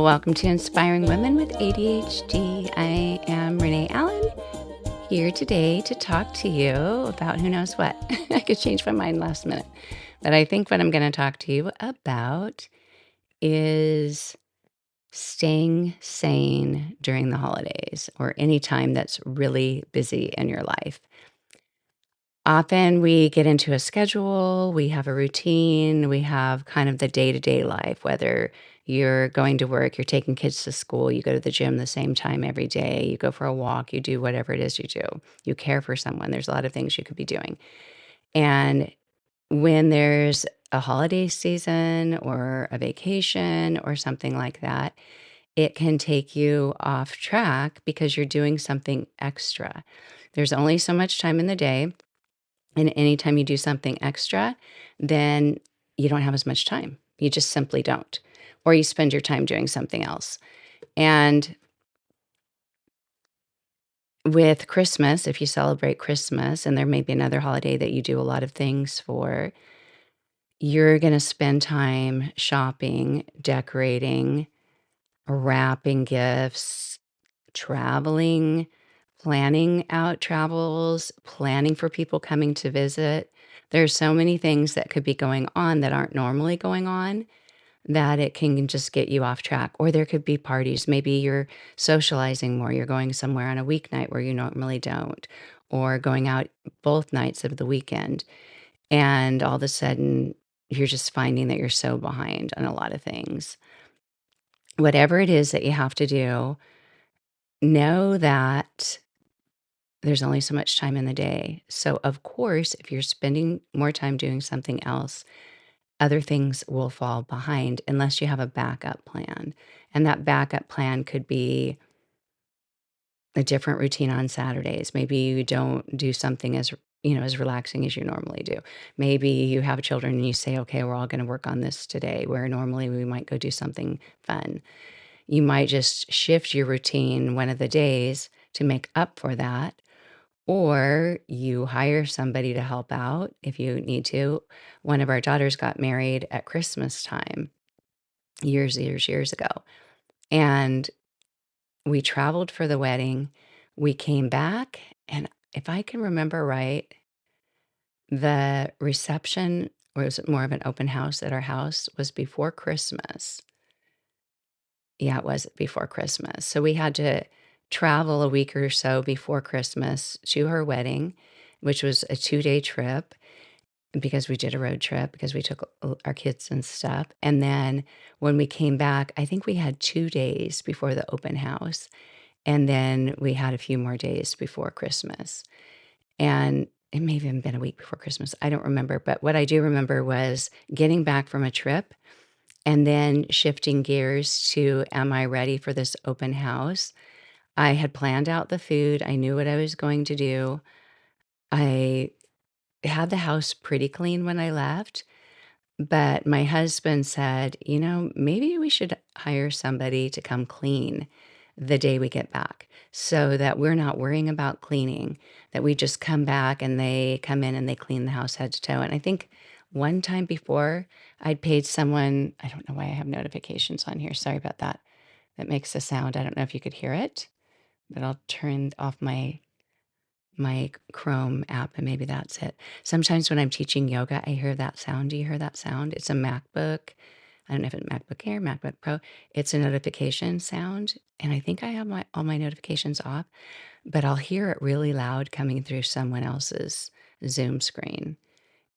Welcome to Inspiring Women with ADHD. I am Renee Allen, here today to talk to you about who knows what. I could change my mind last minute. But I think what I'm going to talk to you about is staying sane during the holidays or any time that's really busy in your life. Often we get into a schedule, we have a routine, we have kind of the day-to-day life, whether you're going to work, you're taking kids to school, you go to the gym the same time every day, you go for a walk, you do whatever it is you do. You care for someone. There's a lot of things you could be doing. And when there's a holiday season or a vacation or something like that, it can take you off track because you're doing something extra. There's only so much time in the day. And anytime you do something extra, then you don't have as much time. You just simply don't. Or you spend your time doing something else. And with Christmas, if you celebrate Christmas, and there may be another holiday that you do a lot of things for, you're going to spend time shopping, decorating, wrapping gifts, traveling, planning out travels, planning for people coming to visit. There's so many things that could be going on that aren't normally going on that it can just get you off track. Or there could be parties. Maybe you're socializing more. You're going somewhere on a weeknight where you normally don't, or going out both nights of the weekend. And all of a sudden, you're just finding that you're so behind on a lot of things. Whatever it is that you have to do, know that there's only so much time in the day. So, of course, if you're spending more time doing something else, other things will fall behind unless you have a backup plan. And that backup plan could be a different routine on Saturdays. Maybe you don't do something as relaxing as you normally do. Maybe you have children and you say, okay, we're all going to work on this today, where normally we might go do something fun. You might just shift your routine one of the days to make up for that, or you hire somebody to help out if you need to. One of our daughters got married at Christmas time years ago. And we traveled for the wedding. We came back, and if I can remember right, the reception was more of an open house at our house was before Christmas. Yeah, it was before Christmas. So we had to travel a week or so before Christmas to her wedding, which was a 2-day trip because we did a road trip because we took our kids and stuff. And then when we came back, I think we had 2 days before the open house, and then we had a few more days before Christmas. And it may have even been a week before Christmas. I don't remember. But what I do remember was getting back from a trip and then shifting gears to, am I ready for this open house? I had planned out the food. I knew what I was going to do. I had the house pretty clean when I left, but my husband said, maybe we should hire somebody to come clean the day we get back so that we're not worrying about cleaning, that we just come back and they come in and they clean the house head to toe. And I think one time before I'd paid someone, I don't know why I have notifications on here. Sorry about that. That makes a sound. I don't know if you could hear it, but I'll turn off my Chrome app and maybe that's it. Sometimes when I'm teaching yoga, I hear that sound. Do you hear that sound? It's a MacBook. I don't know if it's MacBook Air, MacBook Pro. It's a notification sound. And I think I have all my notifications off, but I'll hear it really loud coming through someone else's Zoom screen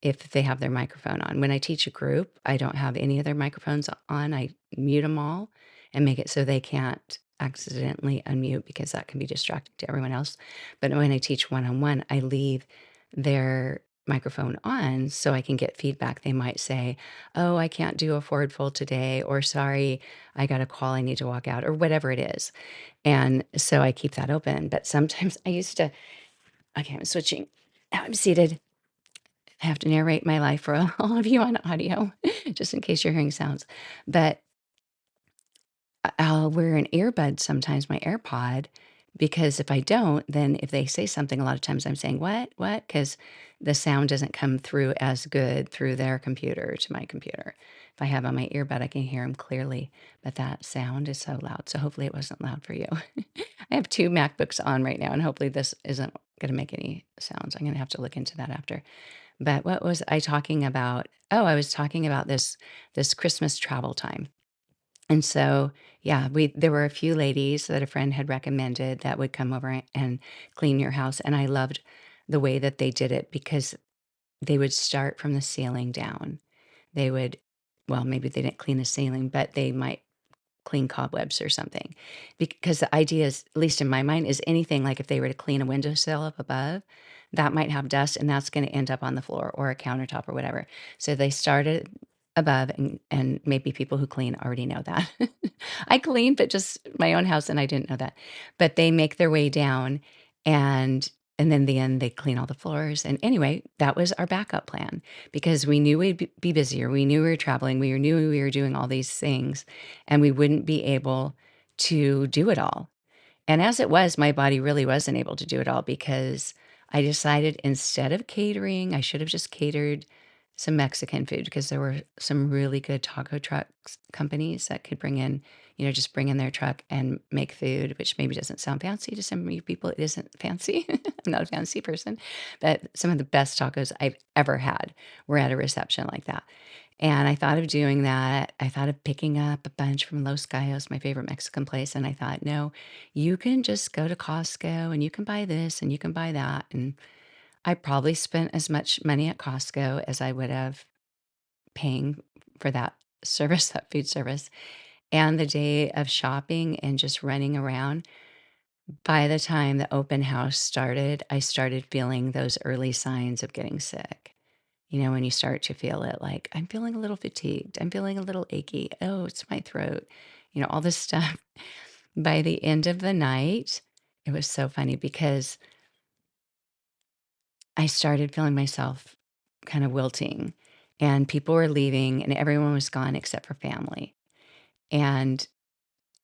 if they have their microphone on. When I teach a group, I don't have any of their microphones on. I mute them all and make it so they can't accidentally unmute because that can be distracting to everyone else. But when I teach one-on-one, I leave their microphone on so I can get feedback. They might say, oh, I can't do a forward fold today, or sorry, I got a call, I need to walk out, or whatever it is. And so I keep that open. But sometimes okay, I'm switching. Now I'm seated. I have to narrate my life for all of you on audio, just in case you're hearing sounds. But I'll wear an earbud sometimes, my AirPod, because if I don't, then if they say something, a lot of times I'm saying, "What? What?" Because the sound doesn't come through as good through their computer to my computer. If I have on my earbud, I can hear them clearly, but that sound is so loud. So hopefully it wasn't loud for you. I have 2 MacBooks on right now, and hopefully this isn't gonna make any sounds. I'm gonna have to look into that after. But what was I talking about? Oh, I was talking about this Christmas travel time. And so, yeah, we there were a few ladies that a friend had recommended that would come over and clean your house, and I loved the way that they did it because they would start from the ceiling down. They would well, maybe they didn't clean the ceiling, but they might clean cobwebs or something. Because the idea is, at least in my mind, is anything like if they were to clean a windowsill up above, that might have dust and that's going to end up on the floor or a countertop or whatever. So they started above and maybe people who clean already know that. I clean, but just my own house and I didn't know that. But they make their way down and and then the end they clean all the floors. And anyway, that was our backup plan because we knew we'd be busier. We knew we were traveling. We knew we were doing all these things and we wouldn't be able to do it all. And as it was, my body really wasn't able to do it all because I decided instead of catering, I should have just catered some Mexican food because there were some really good taco trucks companies that could bring in, just bring in their truck and make food, which maybe doesn't sound fancy to some of you people. It isn't fancy. I'm not a fancy person, but some of the best tacos I've ever had were at a reception like that. And I thought of doing that. I thought of picking up a bunch from Los Gallos, my favorite Mexican place. And I thought, no, you can just go to Costco and you can buy this and you can buy that. And I probably spent as much money at Costco as I would have paying for that service, that food service. And the day of shopping and just running around, by the time the open house started, I started feeling those early signs of getting sick. When you start to feel it, like, I'm feeling a little fatigued, I'm feeling a little achy, oh, it's my throat, all this stuff. By the end of the night, it was so funny because I started feeling myself kind of wilting, and people were leaving, and everyone was gone except for family. And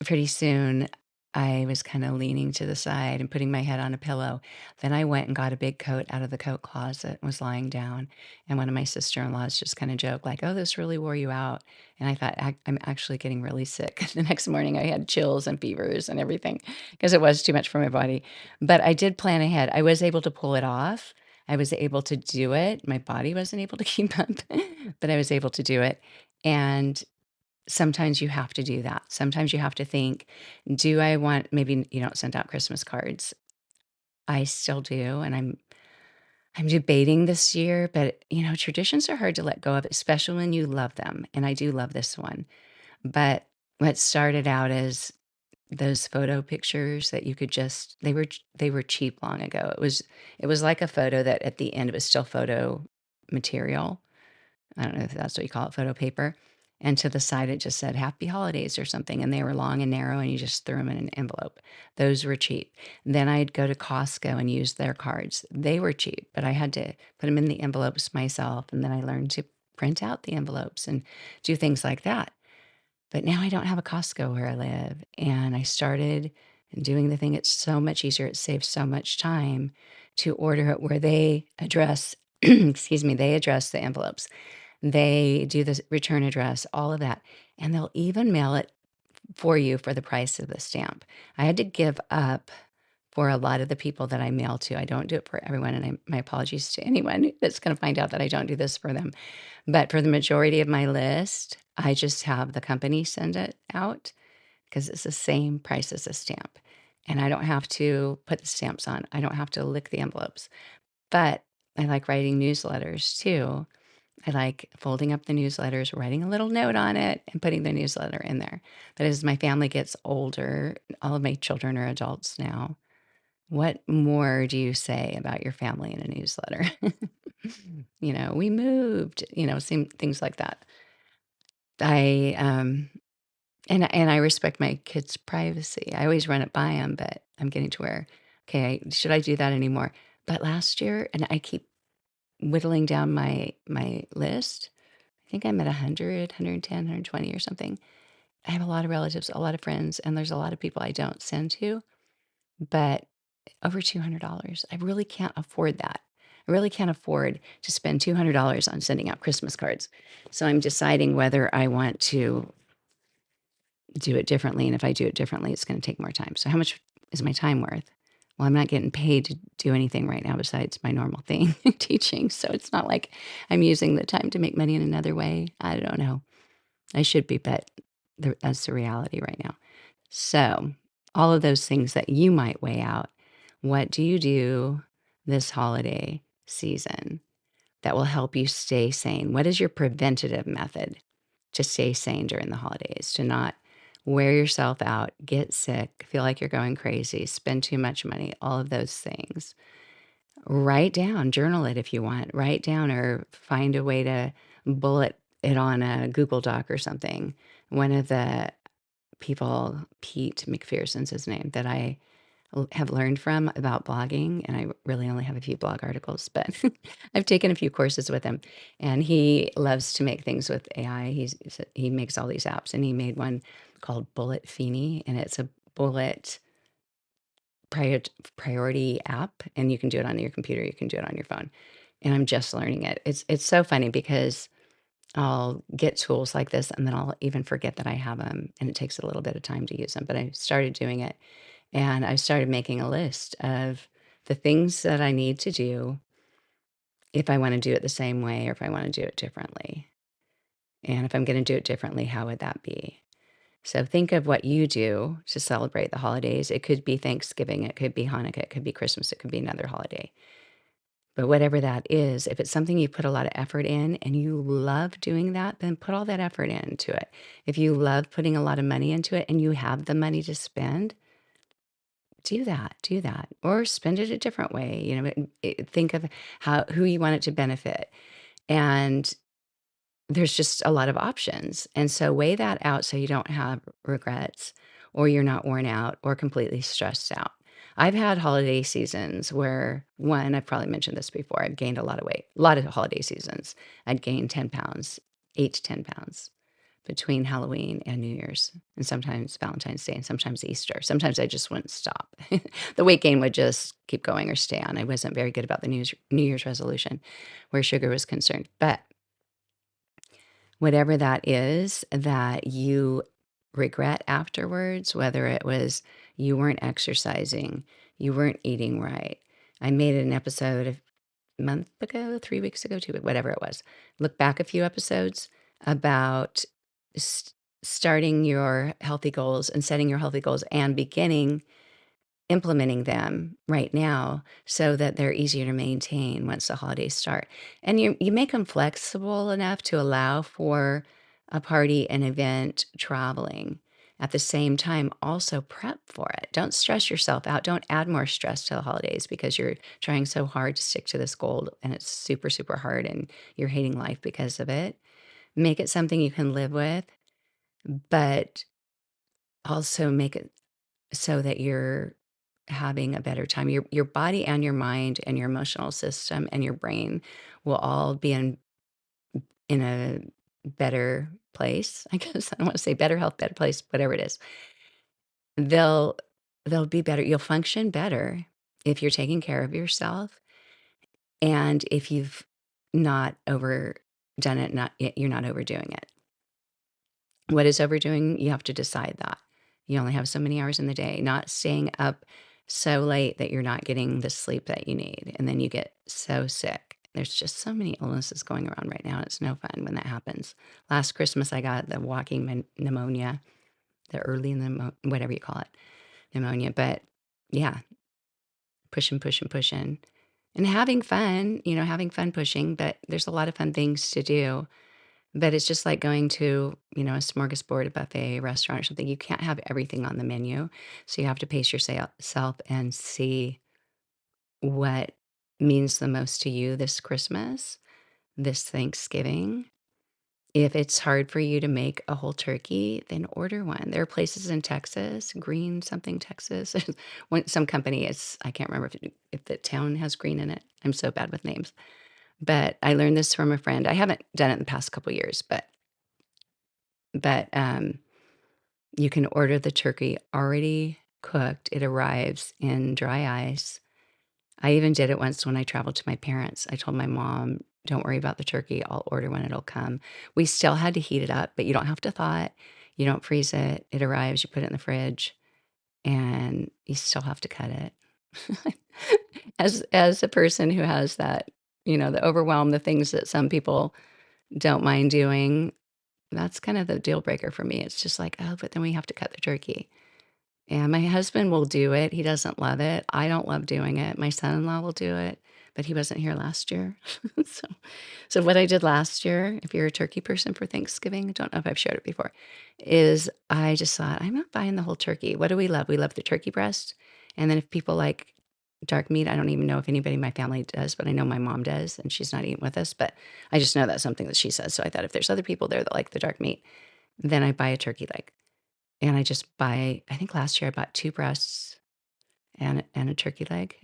pretty soon, I was kinda leaning to the side and putting my head on a pillow. Then I went and got a big coat out of the coat closet and was lying down, and one of my sister-in-laws just kinda joked like, "Oh, this really wore you out." And I thought, I'm actually getting really sick." The next morning, I had chills and fevers and everything because it was too much for my body. But I did plan ahead. I was able to pull it off. I was able to do it. My body wasn't able to keep up, but I was able to do it. And sometimes you have to do that. Sometimes you have to think, do I want maybe you don't send out Christmas cards. I still do, and I'm debating this year, but traditions are hard to let go of, especially when you love them. And I do love this one. But what started out as those photo pictures that you could just they were cheap long ago. It was like a photo that at the end it was still photo material. I don't know if that's what you call it, photo paper. And to the side, it just said happy holidays or something. And they were long and narrow, and you just threw them in an envelope. Those were cheap. Then I'd go to Costco and use their cards. They were cheap, but I had to put them in the envelopes myself. And then I learned to print out the envelopes and do things like that. But now I don't have a Costco where I live. And I started doing the thing. It's so much easier. It saves so much time to order it where they address, excuse me, they address the envelopes. They do the return address, all of that, and they'll even mail it for you for the price of the stamp. I had to give up for a lot of the people that I mail to. I don't do it for everyone, and my apologies to anyone that's gonna find out that I don't do this for them. But for the majority of my list, I just have the company send it out because it's the same price as a stamp, and I don't have to put the stamps on. I don't have to lick the envelopes. But I like writing newsletters too. I like folding up the newsletters, writing a little note on it, and putting the newsletter in there. But as my family gets older, all of my children are adults now. What more do you say about your family in a newsletter? We moved, same things like that. I and I respect my kids' privacy. I always run it by them, but I'm getting to where, okay, should I do that anymore? But last year, and I keep whittling down my list. I think I'm at 100, 110, 120 or something. I have a lot of relatives, a lot of friends, and there's a lot of people I don't send to. but over $200, I really can't afford that. I really can't afford to spend $200 on sending out Christmas cards. So I'm deciding whether I want to do it differently, and if I do it differently, it's gonna take more time. So how much is my time worth? Well, I'm not getting paid to do anything right now besides my normal thing, teaching, so it's not like I'm using the time to make money in another way. I don't know. I should be, but that's the reality right now. So, all of those things that you might weigh out, what do you do this holiday season that will help you stay sane? What is your preventative method to stay sane during the holidays, to not wear yourself out, get sick, feel like you're going crazy, spend too much money, all of those things? Write down, journal it if you want, write down or find a way to bullet it on a Google Doc or something. One of the people, Pete McPherson's his name, that I have learned from about blogging, and I really only have a few blog articles, but I've taken a few courses with him, and he loves to make things with AI. He makes all these apps, and he made one called Bullet Feeny, and it's a bullet prior priority app, and you can do it on your computer, you can do it on your phone, and I'm just learning it. It's so funny because I'll get tools like this, and then I'll even forget that I have them, and it takes a little bit of time to use them, but I started doing it, and I started making a list of the things that I need to do if I wanna do it the same way or if I wanna do it differently. And if I'm gonna do it differently, how would that be? So think of what you do to celebrate the holidays. It could be Thanksgiving, it could be Hanukkah, it could be Christmas, it could be another holiday. But whatever that is, if it's something you put a lot of effort in and you love doing that, then put all that effort into it. If you love putting a lot of money into it and you have the money to spend, do that, or spend it a different way. Think of how who you want it to benefit, and there's just a lot of options. And so weigh that out so you don't have regrets, or you're not worn out or completely stressed out. I've had holiday seasons where, one, I've probably mentioned this before, I've gained a lot of weight. A lot of holiday seasons, I'd gained 10 pounds, 8 to 10 pounds between Halloween and New Year's, and sometimes Valentine's Day, and sometimes Easter. Sometimes I just wouldn't stop. The weight gain would just keep going or stay on. I wasn't very good about the New Year's resolution where sugar was concerned. But whatever that is that you regret afterwards, whether it was you weren't exercising, you weren't eating right. I made an episode a month ago, 3 weeks ago, 2 whatever it was. Look back a few episodes about s starting your healthy goals and setting your healthy goals and beginning implementing them right now so that they're easier to maintain once the holidays start. And you make them flexible enough to allow for a party, an event, traveling. At the same time, also prep for it. Don't stress yourself out. Don't add more stress to the holidays because you're trying so hard to stick to this goal and it's super, super hard and you're hating life because of it. Make it something you can live with, but also make it so that you're having a better time. Your body and your mind and your emotional system and your brain will all be in a better place, I guess. I don't wanna say better health, better place, whatever it is. They'll they'll be better. You'll function better if you're taking care of yourself and if you've not overdone it, you're not overdoing it. What is overdoing? You have to decide that. You only have so many hours in the day, not staying up so late that you're not getting the sleep that you need, and then you get so sick. There's just so many illnesses going around right now, it's no fun when that happens. Last Christmas, I got the walking pneumonia, the early whatever you call it, pneumonia, but yeah, pushing, pushing, pushing, and having fun pushing, but there's a lot of fun things to do. But it's just like going to, a smorgasbord, a buffet, restaurant or something. You can't have everything on the menu. So you have to pace yourself and see what means the most to you this Christmas, this Thanksgiving. If it's hard for you to make a whole turkey, then order one. There are places in Texas, Green something Texas. Some company, I can't remember if the town has green in it. I'm so bad with names. But I learned this from a friend. I haven't done it in the past couple years, but you can order the turkey already cooked, it arrives in dry ice. I even did it once when I traveled to my parents. I told my mom, "Don't worry about the turkey, I'll order when it'll come." We still had to heat it up, but you don't have to thaw it, you don't freeze it, it arrives, you put it in the fridge, and you still have to cut it. As a person who has that, the overwhelm, the things that some people don't mind doing, that's kind of the deal breaker for me. It's just like, "Oh, but then we have to cut the turkey." And my husband will do it. He doesn't love it. I don't love doing it. My son-in-law will do it, but he wasn't here last year. So so what I did last year, if you're a turkey person for Thanksgiving, I don't know if I've shared it before, is I just thought, "I'm not buying the whole turkey." What do we love? We love the turkey breast, and then if people like dark meat, I don't even know if anybody in my family does, but I know my mom does, and she's not eating with us, but I just know that's something that she says. So I thought if there's other people there that like the dark meat, then I buy a turkey leg. And I just buy I think last year I bought 2 breasts and a turkey leg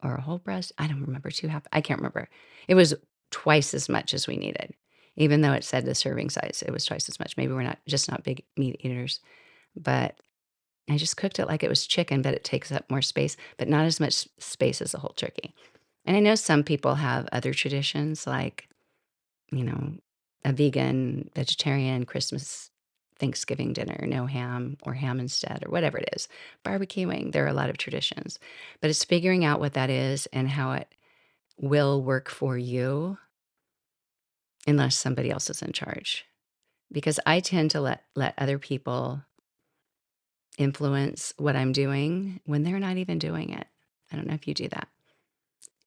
or a whole breast. I don't remember, 2 half I can't remember. It was twice as much as we needed. Even though it said the serving size, it was twice as much. Maybe we're not big meat eaters, but I just cooked it like it was chicken, but it takes up more space, but not as much space as a whole turkey. And I know some people have other traditions like you know, a vegan, vegetarian Christmas, Thanksgiving dinner, no ham or ham instead, or whatever it is. Barbecuing, there are a lot of traditions, but it's figuring out what that is and how it will work for you unless somebody else is in charge. Because I tend to let other people influence what I'm doing when they're not even doing it. I don't know if you do that.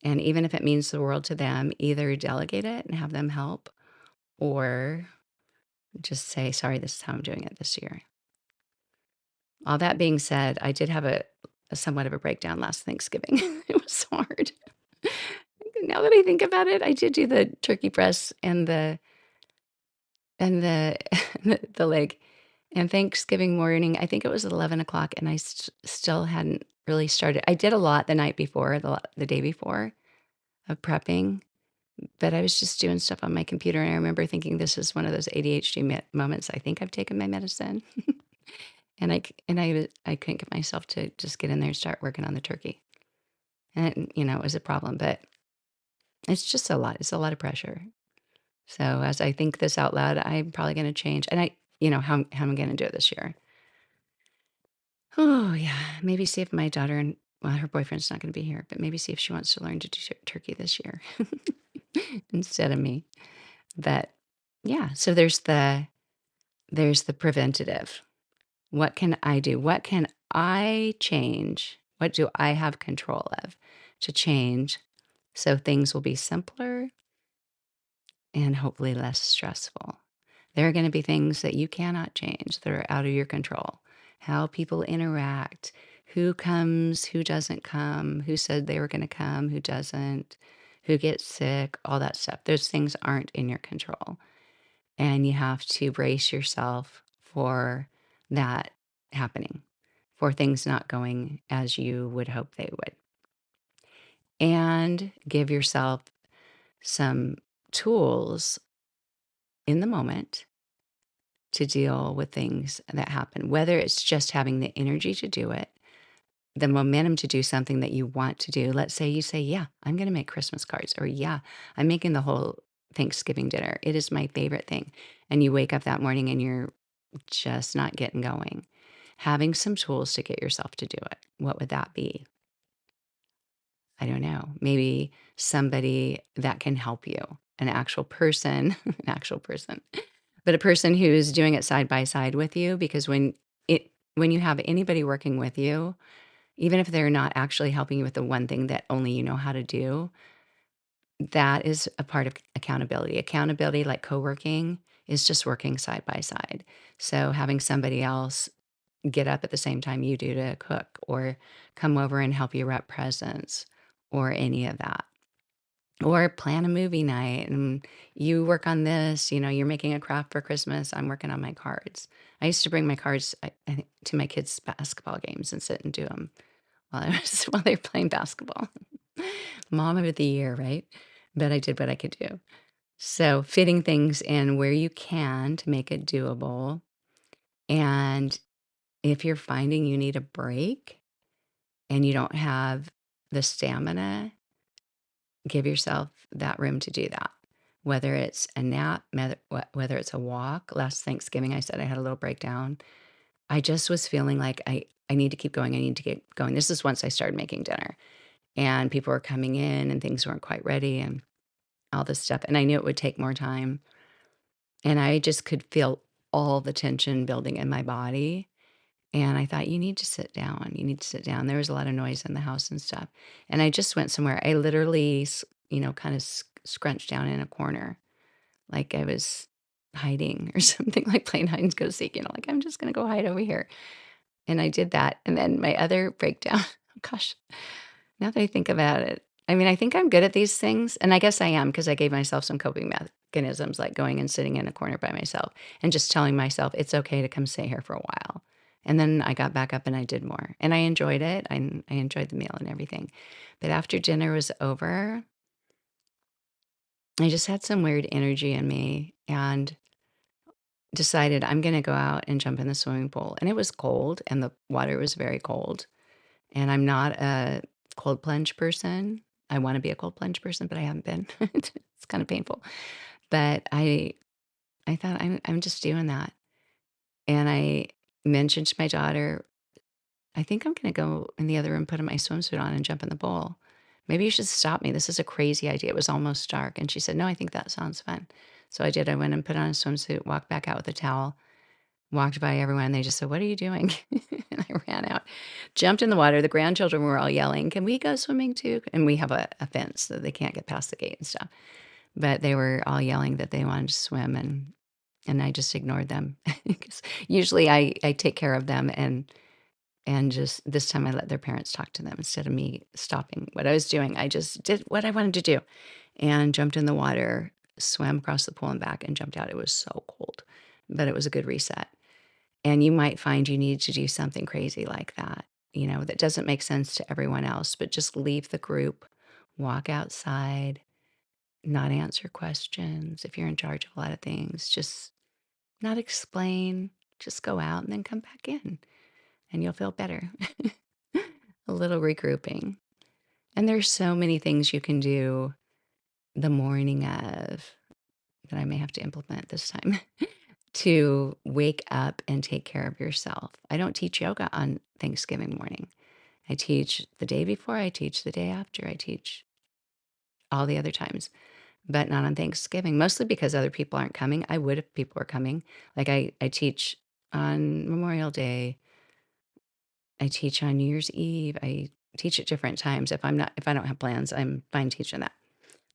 And even if it means the world to them, either delegate it and have them help or just say, sorry, this is how I'm doing it this year. All that being said, I did have a somewhat of a breakdown last Thanksgiving. It was hard. Now that I think about it, I did do the turkey breast and the the leg. And Thanksgiving morning, I think it was 11 o'clock, and I still hadn't really started. I did a lot the night before, the day before of prepping, but I was just doing stuff on my computer. And I remember thinking, this is one of those ADHD moments. I think I've taken my medicine. And I couldn't get myself to just get in there and start working on the turkey. And it was a problem, but it's just a lot. It's a lot of pressure. So as I think this out loud, I'm probably gonna change. And how I'm gonna do it this year. Oh, yeah. Maybe see if my daughter and well, her boyfriend's not gonna be here, but maybe see if she wants to learn to do turkey this year instead of me. But yeah, so there's the preventative. What can I do? What can I change? What do I have control of to change so things will be simpler and hopefully less stressful? There are going to be things that you cannot change that are out of your control. How people interact, who comes, who doesn't come, who said they were going to come, who doesn't, who gets sick, all that stuff. Those things aren't in your control. And you have to brace yourself for that happening, for things not going as you would hope they would. And give yourself some tools in the moment to deal with things that happen, whether it's just having the energy to do it, the momentum to do something that you want to do. Let's say you say, yeah, I'm going to make Christmas cards, or yeah, I'm making the whole Thanksgiving dinner. It is my favorite thing. And you wake up that morning and you're just not getting going. Having some tools to get yourself to do it. What would that be? I don't know. Maybe somebody that can help you, an actual person, an actual person, but a person who's doing it side by side with you. Because when you have anybody working with you, even if they're not actually helping you with the one thing that only you know how to do, that is a part of accountability. Accountability, like co-working, is just working side by side. So having somebody else get up at the same time you do to cook or come over and help you wrap presents or any of that. Or plan a movie night and you work on this, you're making a craft for Christmas, I'm working on my cards. I used to bring my cards I think, to my kids' basketball games and sit and do them while they were playing basketball. Mom of the year, right? But I did what I could do. So fitting things in where you can to make it doable and If you're finding you need a break and you don't have the stamina, give yourself that room to do that. Whether it's a nap, whether it's a walk. Last Thanksgiving, I said I had a little breakdown. I just was feeling like I need to keep going. I need to get going. This is once I started making dinner and people were coming in and things weren't quite ready and all this stuff. And I knew it would take more time. And I just could feel all the tension building in my body. And I thought, you need to sit down. You need to sit down. There was a lot of noise in the house and stuff. And I just went somewhere. I literally, kind of scrunched down in a corner, like I was hiding or something, like playing hide and go seek, like I'm just going to go hide over here. And I did that. And then my other breakdown, oh gosh, now that I think about it, I mean, I think I'm good at these things, and I guess I am because I gave myself some coping mechanisms, like going and sitting in a corner by myself and just telling myself, "It's okay to come stay here for a while." And then I got back up and I did more, and I enjoyed it. I enjoyed the meal and everything. But after dinner was over, I just had some weird energy in me and decided I'm gonna go out and jump in the swimming pool, and it was cold, and the water was very cold. And I'm not a cold plunge person. I wanna be a cold plunge person, but I haven't been. It's kinda painful. But I thought I'm just doing that. And I mentioned to my daughter, "I think I'm gonna go in the other room, put on my swimsuit on, and jump in the pool. Maybe you should stop me. This is a crazy idea." It was almost dark, and she said, "No, I think that sounds fun." So I did. I went and put on a swimsuit, walked back out with a towel, walked by everyone, they just said, "What are you doing?" And I ran out, jumped in the water, the grandchildren were all yelling, "Can we go swimming too?" And we have a fence, so they can't get past the gate and stuff, but they were all yelling that they wanted to swim, and I just ignored them, 'cause usually I take care of them and just this time I let their parents talk to them instead of me stopping what I was doing. I just did what I wanted to do and jumped in the water, swam across the pool and back, and jumped out. It was so cold, but it was a good reset. And you might find you need to do something crazy like that, that doesn't make sense to everyone else, but just leave the group, walk outside, not answer questions. If you're in charge of a lot of things, just not explain, just go out and then come back in and you'll feel better. A little regrouping. And there's so many things you can do the morning of that I may have to implement this time to wake up and take care of yourself. I don't teach yoga on Thanksgiving morning. I teach the day before, I teach the day after, I teach all the other times, but not on Thanksgiving, mostly because other people aren't coming. I would if people were coming. Like I teach on Memorial Day, I teach on New Year's Eve, I teach at different times. If I don't have plans, I'm fine teaching that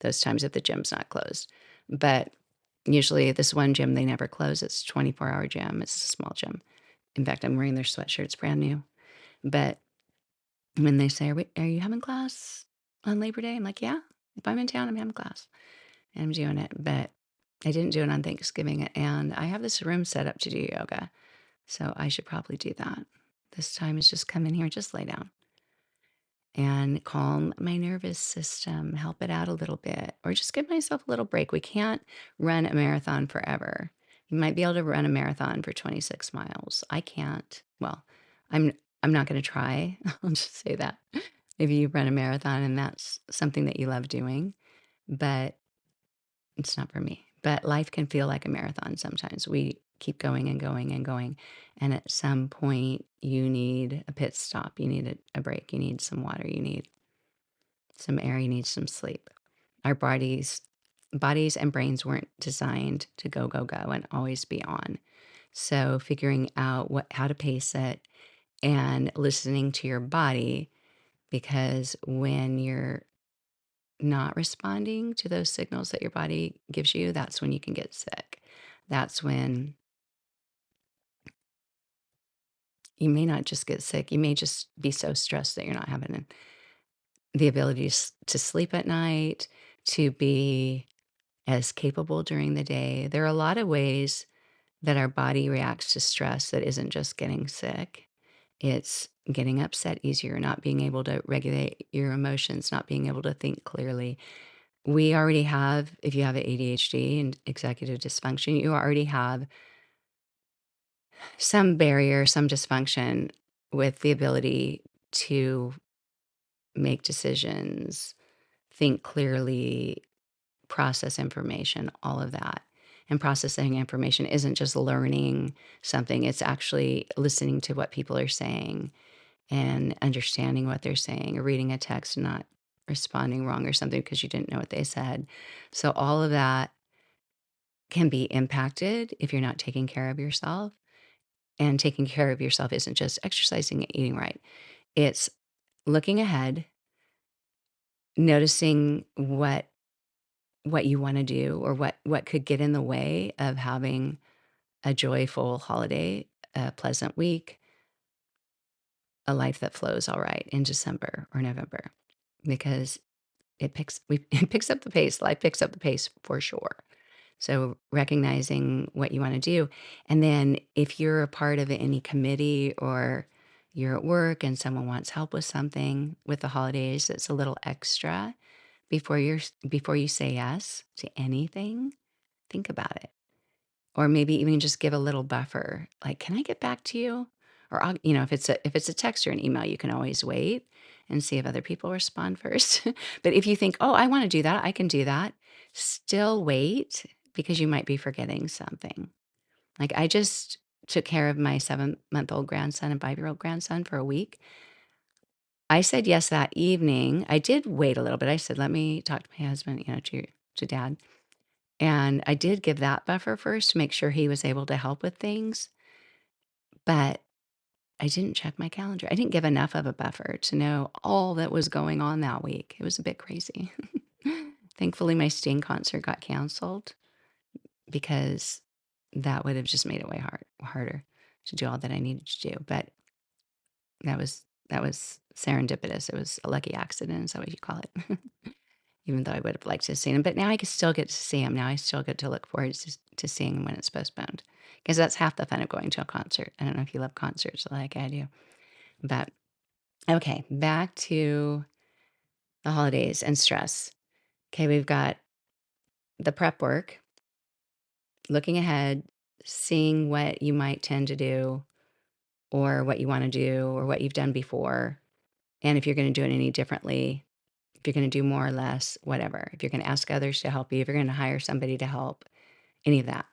those times if the gym's not closed. But usually this one gym, they never close. It's a 24-hour gym. It's a small gym. In fact, I'm wearing their sweatshirt. It's brand new. But when they say, are you having class on Labor Day? I'm like, yeah, if I'm in town, I'm having class and I'm doing it. But I didn't do it on Thanksgiving. And I have this room set up to do yoga. So I should probably do that. This time is just come in here and just lay down and calm my nervous system, help it out a little bit, or just give myself a little break. We can't run a marathon forever. You might be able to run a marathon for 26 miles. I can't. Well, I'm I'm not going to try. I'll just say that. Maybe you run a marathon and that's something that you love doing, but it's not for me. But life can feel like a marathon sometimes. We keep going and going and going. And at some point, you need a pit stop. You need a break. You need some water. You need some air. You need some sleep. Our bodies and brains weren't designed to go, go, go and always be on. So figuring out how to pace it and listening to your body, because when you're not responding to those signals that your body gives you, that's when you can get sick. That's when you may not just get sick, you may just be so stressed that you're not having the ability to sleep at night, to be as capable during the day. There are a lot of ways that our body reacts to stress that isn't just getting sick. It's getting upset easier, not being able to regulate your emotions, not being able to think clearly. We already have, if you have ADHD and executive dysfunction, you already have some barrier, some dysfunction with the ability to make decisions, think clearly, process information, all of that. And processing information isn't just learning something, it's actually listening to what people are saying and understanding what they're saying, or reading a text and not responding wrong or something because you didn't know what they said. So all of that can be impacted if you're not taking care of yourself. And taking care of yourself isn't just exercising and eating right. It's looking ahead, noticing what you want to do or what could get in the way of having a joyful holiday, a pleasant week, a life that flows all right in December or November, because it picks up the pace. Life picks up the pace for sure. So recognizing what you want to do, and then if you're a part of any committee or you're at work and someone wants help with something with the holidays that's a little extra before you say yes to anything, think about it. Or maybe even just give a little buffer, like, "Can I get back to you?" Or if it's a text or an email, you can always wait and see if other people respond first. But if you think, "Oh, I wanna do that, I can do that," still wait because you might be forgetting something. Like, I just took care of my seven-month-old grandson and five-year-old grandson for a week. I said yes that evening. I did wait a little bit. I said, "Let me talk to my husband, to dad." And I did give that buffer first to make sure he was able to help with things, but I didn't check my calendar. I didn't give enough of a buffer to know all that was going on that week. It was a bit crazy. Thankfully, my Sting concert got canceled because that would have just made it way harder to do all that I needed to do. But that was serendipitous. It was a lucky accident. Is that what you call it? Even though I would have liked to have seen him, but now I can still get to see him. Now I still get to look forward to seeing him when it's postponed, because that's half the fun of going to a concert. I don't know if you love concerts like I do, but okay, back to the holidays and stress. Okay, we've got the prep work, looking ahead, seeing what you might tend to do or what you want to do or what you've done before, and if you're going to do it any differently, if you're going to do more or less, whatever. If you're going to ask others to help you, if you're going to hire somebody to help, any of that.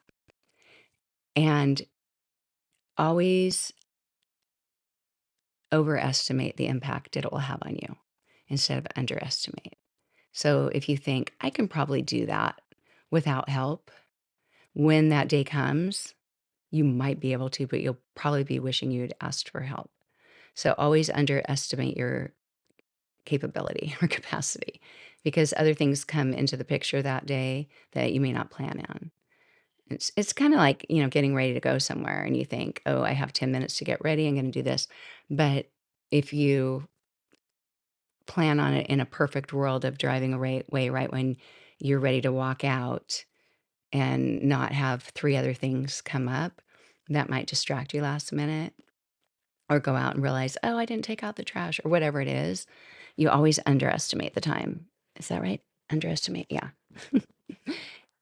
And always overestimate the impact it will have on you instead of underestimate. So if you think, I can probably do that without help, when that day comes, you might be able to, but you'll probably be wishing you'd asked for help. So always underestimate your capability or capacity, because other things come into the picture that day that you may not plan on. It's kinda like, getting ready to go somewhere and you think, "Oh, I have 10 minutes to get ready, I'm gonna do this." But if you plan on it in a perfect world of driving away right when you're ready to walk out and not have 3 other things come up, that might distract you last minute, or go out and realize, "Oh, I didn't take out the trash," or whatever it is. You always underestimate the time. Is that right? Underestimate? Yeah.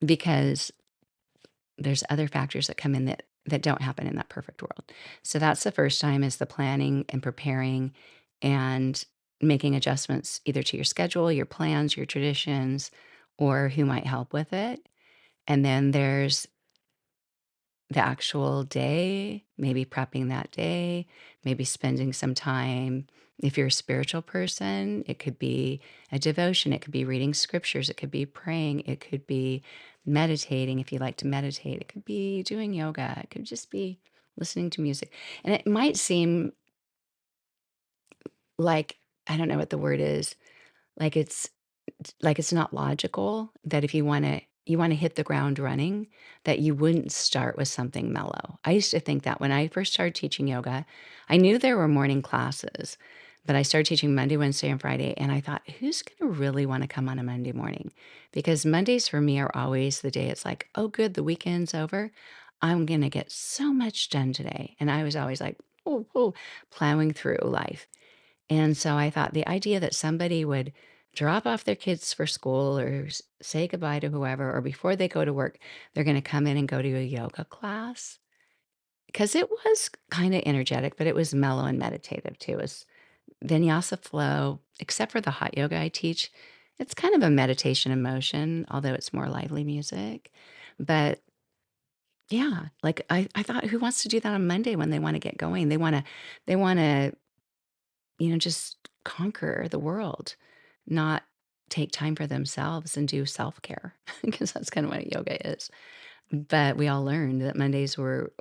Because there's other factors that come in that don't happen in that perfect world. So that's the first time, is the planning and preparing and making adjustments either to your schedule, your plans, your traditions, or who might help with it. And then there's the actual day, maybe prepping that day, maybe spending some time. If you're a spiritual person, it could be a devotion, it could be reading scriptures, it could be praying, it could be meditating if you like to meditate, it could be doing yoga, it could just be listening to music. And it might seem like, I don't know what the word is, like it's not logical that if you wanna hit the ground running, that you wouldn't start with something mellow. I used to think that when I first started teaching yoga, I knew there were morning classes, but I started teaching Monday, Wednesday, and Friday, and I thought, "Who's gonna really wanna come on a Monday morning?" Because Mondays for me are always the day it's like, "Oh, good, the weekend's over. I'm gonna get so much done today." And I was always like, "Oh, oh," plowing through life. And so I thought the idea that somebody would drop off their kids for school or say goodbye to whoever, or before they go to work, they're going to come in and go to a yoga class. 'cause it was kinda energetic, but it was mellow and meditative too. It was vinyasa flow, except for the hot yoga I teach, it's kind of a meditation in motion, although it's more lively music. But yeah, like I thought who wants to do that on Monday when they wanna get going? They wanna, just conquer the world, not take time for themselves and do self-care because that's kinda what yoga is. But we all learned that Mondays were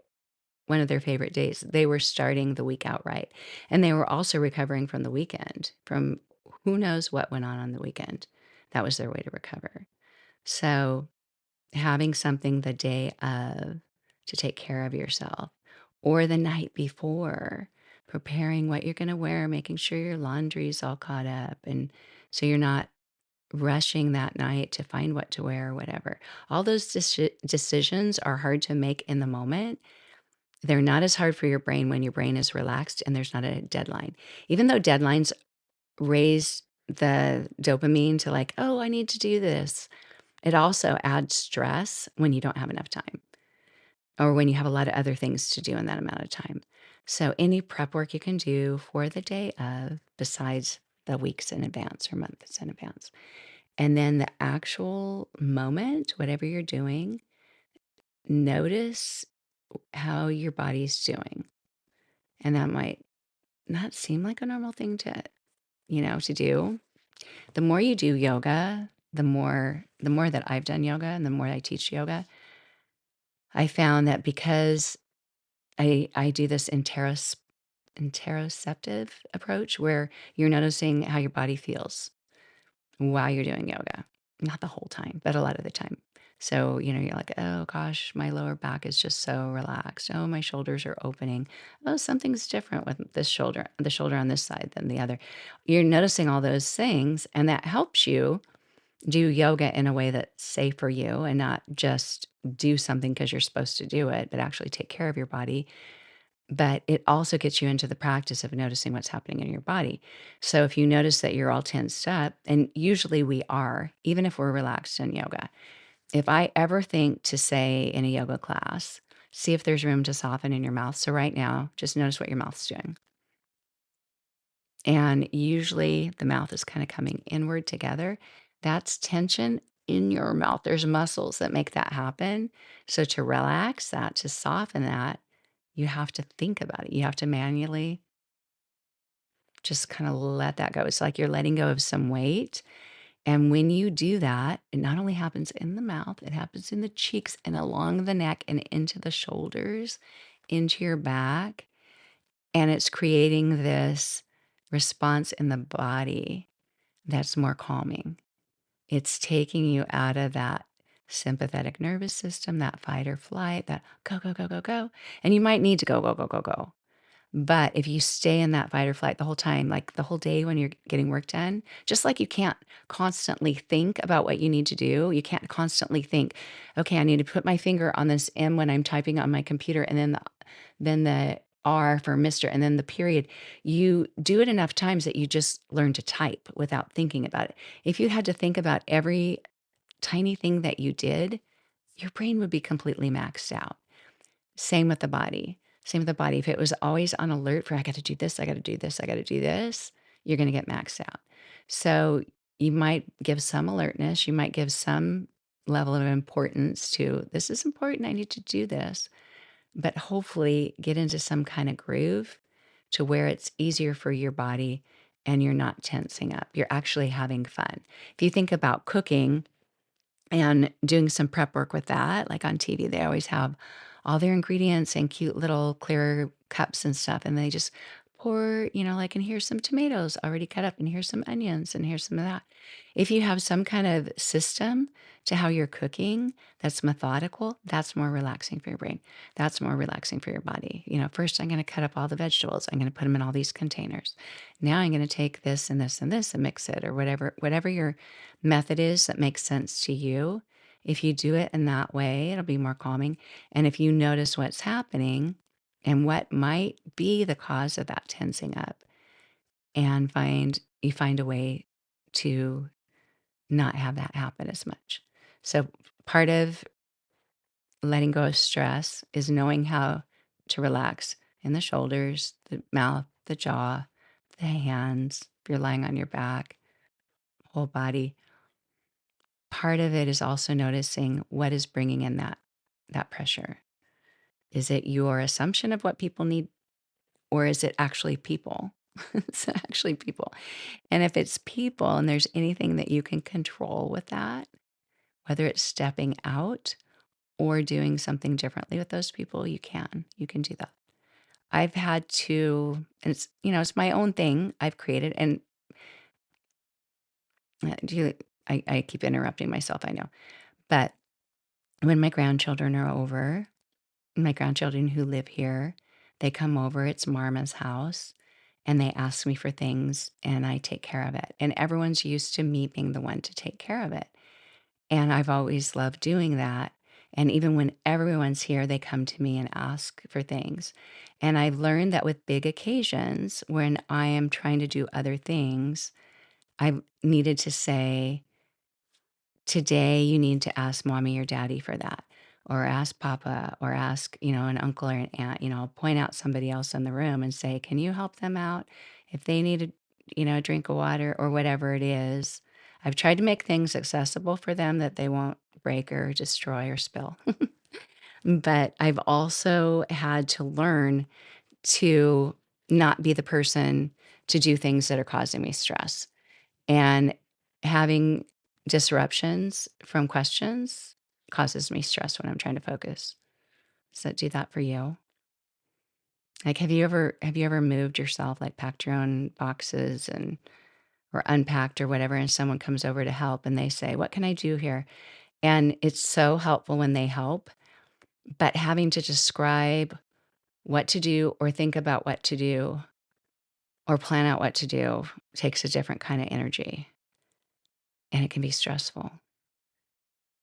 one of their favorite days. They were starting the week out right, and they were also recovering from the weekend, from who knows what went on the weekend. That was their way to recover. So, having something the day of to take care of yourself or the night before, preparing what you're gonna wear, making sure your laundry's all caught up, and so you're not rushing that night to find what to wear or whatever. All those decisions are hard to make in the moment. They're not as hard for your brain when your brain is relaxed and there's not a deadline. Even though deadlines raise the dopamine to like, "Oh, I need to do this." It also adds stress when you don't have enough time or when you have a lot of other things to do in that amount of time. So any prep work you can do for the day of, besides the weeks in advance or months in advance. And then the actual moment, whatever you're doing, notice how your body's doing. And that might not seem like a normal thing to do. The more you do yoga, the more that I've done yoga and the more I teach yoga, I found that because I do this interoceptive approach where you're noticing how your body feels while you're doing yoga. Not the whole time, but a lot of the time. So, you're like, "Oh gosh, my lower back is just so relaxed. Oh, my shoulders are opening. Oh, something's different with the shoulder on this side than the other." You're noticing all those things, and that helps you do yoga in a way that's safe for you and not just do something because you're supposed to do it, but actually take care of your body. But it also gets you into the practice of noticing what's happening in your body. So if you notice that you're all tensed up, and usually we are, even if we're relaxed in yoga, if I ever think to say in a yoga class, see if there's room to soften in your mouth. So right now, just notice what your mouth's doing. And usually the mouth is kind of coming inward together. That's tension in your mouth. There's muscles that make that happen. So to relax that, to soften that, you have to think about it. You have to manually just kind of let that go. It's like you're letting go of some weight. And when you do that, it not only happens in the mouth, it happens in the cheeks and along the neck and into the shoulders, into your back. And it's creating this response in the body that's more calming. It's taking you out of that sympathetic nervous system, that fight or flight, that go, go, go, go, go. And you might need to go, go, go, go, go. But if you stay in that fight or flight the whole time, like the whole day when you're getting work done, just like you can't constantly think about what you need to do, you can't constantly think, okay, I need to put my finger on this M when I'm typing on my computer, and then the R for Mr. and then the period. You do it enough times that you just learn to type without thinking about it. If you had to think about every tiny thing that you did, your brain would be completely maxed out. Same with the body. Same with the body. If it was always on alert for, I got to do this, I got to do this, I got to do this, you're going to get maxed out. So you might give some alertness, you might give some level of importance to this is important, I need to do this, but hopefully get into some kind of groove to where it's easier for your body and you're not tensing up. You're actually having fun. If you think about cooking, and doing some prep work with that, like on TV, they always have all their ingredients in cute little clear cups and stuff, and they just pour, like, and here's some tomatoes already cut up, and here's some onions, and here's some of that. If you have some kind of system to how you're cooking that's methodical, that's more relaxing for your brain. That's more relaxing for your body. First I'm going to cut up all the vegetables. I'm going to put them in all these containers. Now I'm going to take this and this and this and mix it or whatever your method is that makes sense to you. If you do it in that way, it'll be more calming. And if you notice what's happening and what might be the cause of that tensing up, and find a way to not have that happen as much. So part of letting go of stress is knowing how to relax in the shoulders, the mouth, the jaw, the hands, if you're lying on your back, whole body. Part of it is also noticing what is bringing in that pressure. Is it your assumption of what people need, or is it actually people? It's actually people. And if it's people and there's anything that you can control with that, whether it's stepping out or doing something differently with those people, you can. You can do that. I've had to, and it's my own thing I've created. And do you, I keep interrupting myself, I know. But when my grandchildren are over, my grandchildren who live here, they come over, it's Marma's house, and they ask me for things and I take care of it. And everyone's used to me being the one to take care of it. And I've always loved doing that. And even when everyone's here, they come to me and ask for things. And I've learned that with big occasions, when I am trying to do other things, I've needed to say, today you need to ask mommy or daddy for that, or ask papa, or ask, an uncle or an aunt. I'll point out somebody else in the room and say, can you help them out if they need a drink of water or whatever it is. I've tried to make things accessible for them that they won't break or destroy or spill. But I've also had to learn to not be the person to do things that are causing me stress. And having disruptions from questions causes me stress when I'm trying to focus. Does that do that for you? Like, have you ever moved yourself, like packed your own boxes and or unpacked or whatever, and someone comes over to help and they say, "What can I do here?" And it's so helpful when they help, but having to describe what to do or think about what to do or plan out what to do takes a different kind of energy, and it can be stressful.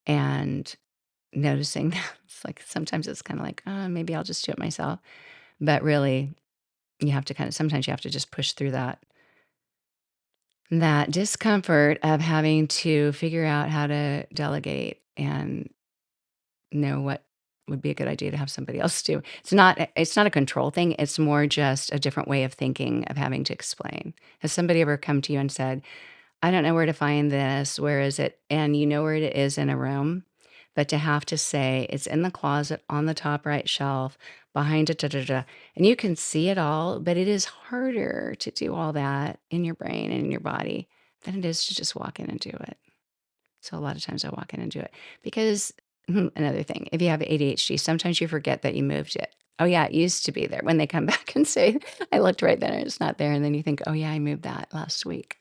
And noticing that it's like sometimes it's kind of like, oh, maybe I'll just do it myself. But really, you have to sometimes you have to just push through that discomfort of having to figure out how to delegate and know what would be a good idea to have somebody else do. It's not a control thing. It's more just a different way of thinking of having to explain. Has somebody ever come to you and said, I don't know where to find this. Where is it? And you know where it is in a room, but to have to say it's in the closet on the top right shelf behind it, da, da, da. And you can see it all, but it is harder to do all that in your brain and in your body than it is to just walk in and do it. So a lot of times I walk in and do it because another thing, if you have ADHD, sometimes you forget that you moved it. Oh yeah, it used to be there. When they come back and say, I looked right then and it's not there. And then you think, oh yeah, I moved that last week.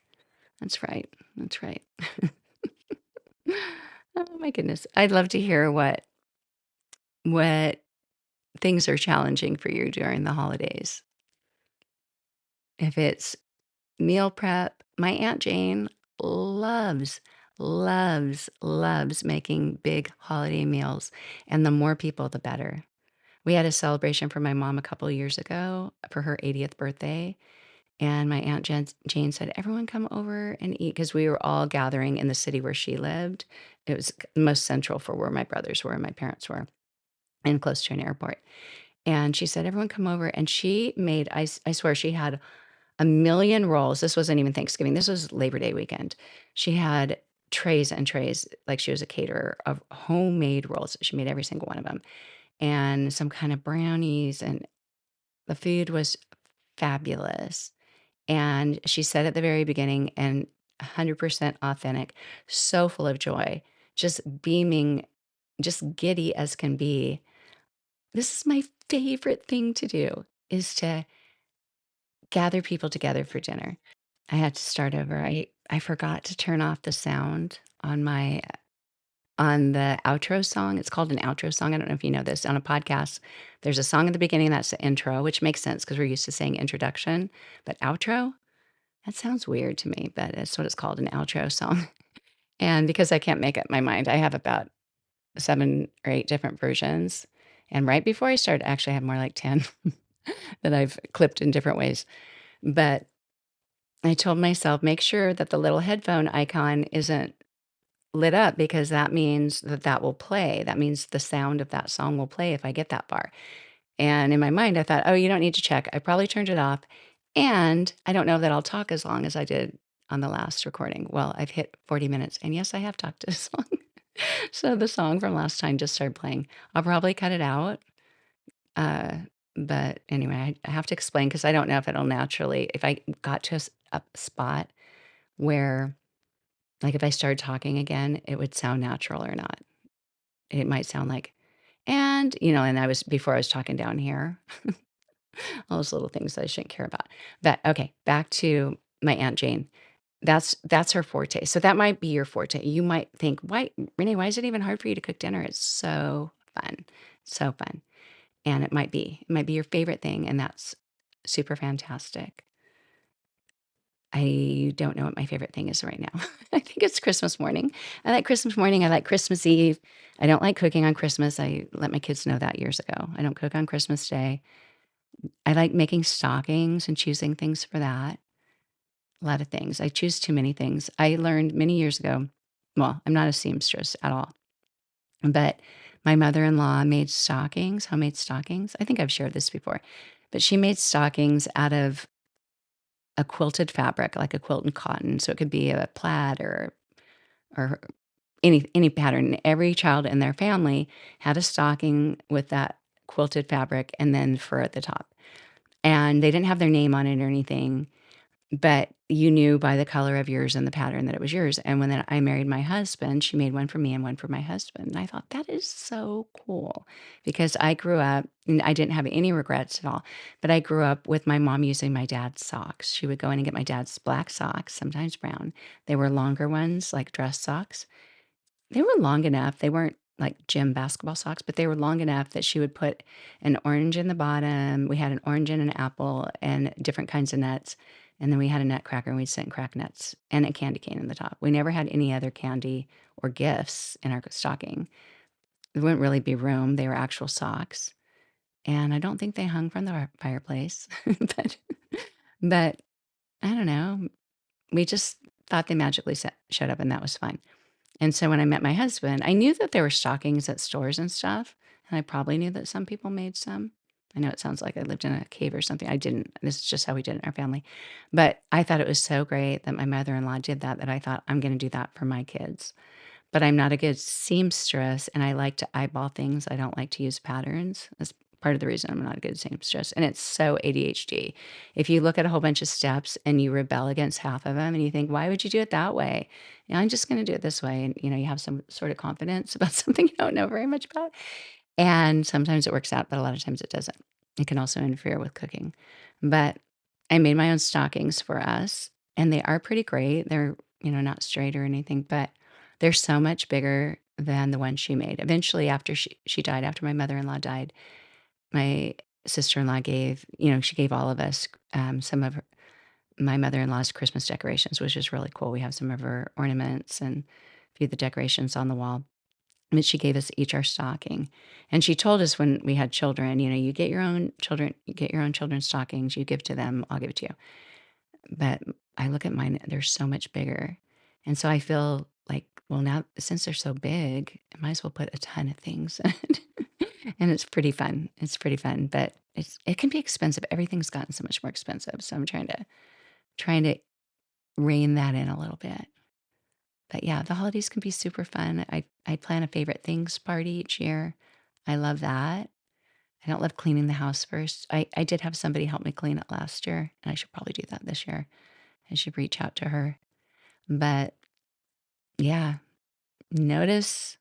That's right. That's right. Oh my goodness. I'd love to hear what things are challenging for you during the holidays. If it's meal prep, my Aunt Jane loves, loves making big holiday meals. And the more people, the better. We had a celebration for my mom a couple of years ago for her 80th birthday. And my Aunt Jane said, everyone come over and eat because we were all gathering in the city where she lived. It was most central for where my brothers were and my parents were and close to an airport. And she said, everyone come over. And she made, I swear, she had a million rolls. This wasn't even Thanksgiving. This was Labor Day weekend. She had trays and trays, like she was a caterer of homemade rolls. She made every single one of them and some kind of brownies. And the food was fabulous. And she said at the very beginning, and 100% authentic, so full of joy, just beaming, just giddy as can be. This is my favorite thing to do is to gather people together for dinner. I had to start over. I forgot to turn off the sound on the outro song. It's called an outro song. I don't know if you know this. On a podcast, there's a song at the beginning that's the intro, which makes sense because we're used to saying introduction, but outro, that sounds weird to me, but it's what it's called, an outro song. And because I can't make up my mind, I have about 7 or 8 different versions. And right before I started, actually, I have more like 10 that I've clipped in different ways. But I told myself, make sure that the little headphone icon isn't lit up because that means that will play. That means the sound of that song will play if I get that far. And in my mind, I thought, "Oh, you don't need to check. I probably turned it off, and I don't know that I'll talk as long as I did on the last recording." Well, I've hit 40 minutes, and yes, I have talked as long. So the song from last time just started playing. I'll probably cut it out, uh, but anyway, I have to explain because I don't know if it'll naturally if I got to a spot where, like, if I started talking again, it would sound natural or not. It might sound like, "And," and I was talking down here. All those little things that I shouldn't care about. But, okay, back to my Aunt Jane. That's her forte. So that might be your forte. You might think, "Why Renee, why is it even hard for you to cook dinner? It's so fun, so fun." And it might be. It might be your favorite thing, and that's super fantastic. I don't know what my favorite thing is right now. I think it's Christmas morning. I like Christmas morning, I like Christmas Eve. I don't like cooking on Christmas. I let my kids know that years ago. I don't cook on Christmas Day. I like making stockings and choosing things for that. A lot of things. I choose too many things. I learned many years ago, well, I'm not a seamstress at all, but my mother-in-law made stockings, homemade stockings. I think I've shared this before, but she made stockings out of a quilted fabric, like a quilt and cotton. So it could be a plaid or any pattern. Every child in their family had a stocking with that quilted fabric and then fur at the top. And they didn't have their name on it or anything, but you knew by the color of yours and the pattern that it was yours. And when then I married my husband, she made one for me and one for my husband. And I thought that is so cool because I grew up and I didn't have any regrets at all. But I grew up with my mom using my dad's socks. She would go in and get my dad's black socks, sometimes brown. They were longer ones, like dress socks. They were long enough, they weren't like gym basketball socks, but they were long enough that she would put an orange in the bottom. We had an orange and an apple and different kinds of nuts, and then we had a nutcracker, and we'd sit and crack nuts, and a candy cane in the top. We never had any other candy or gifts in our stocking. There wouldn't really be room, they were actual socks, and I don't think they hung from the fireplace, but but I don't know, we just thought they magically showed up, and that was fine. And so when I met my husband, I knew that there were stockings at stores and stuff, and I probably knew that some people made some. I know it sounds like I lived in a cave or something. I didn't. This is just how we did it in our family. But I thought it was so great that my mother-in-law did that that I thought I'm going to do that for my kids. But I'm not a good seamstress, and I like to eyeball things. I don't like to use patterns. That's part of the reason I'm not a good seamstress, and it's so ADHD. If you look at a whole bunch of steps and you rebel against half of them and you think, "Why would you do it that way?" I'm just gonna do it this way, and, you have some sort of confidence about something you don't know very much about, and sometimes it works out, but a lot of times it doesn't. It can also interfere with cooking. But I made my own stockings for us, and they are pretty great. They're, not straight or anything, but they're so much bigger than the ones she made. Eventually, after she died, after my mother-in-law died, my sister-in-law gave, she gave all of us some of my mother-in-law's Christmas decorations, which is really cool. We have some of her ornaments and a few of the decorations on the wall. But she gave us each our stocking. And she told us when we had children, you get your own children, you get your own children's stockings, you give to them, I'll give it to you. But I look at mine, they're so much bigger. And so I feel like, well, now since they're so big, I might as well put a ton of things in it. And it's pretty fun. It's pretty fun, but it can be expensive. Everything's gotten so much more expensive. So I'm trying to rein that in a little bit. But yeah, the holidays can be super fun. I plan a favorite things party each year. I love that. I don't love cleaning the house first. I did have somebody help me clean it last year, and I should probably do that this year. I should reach out to her. But yeah, notice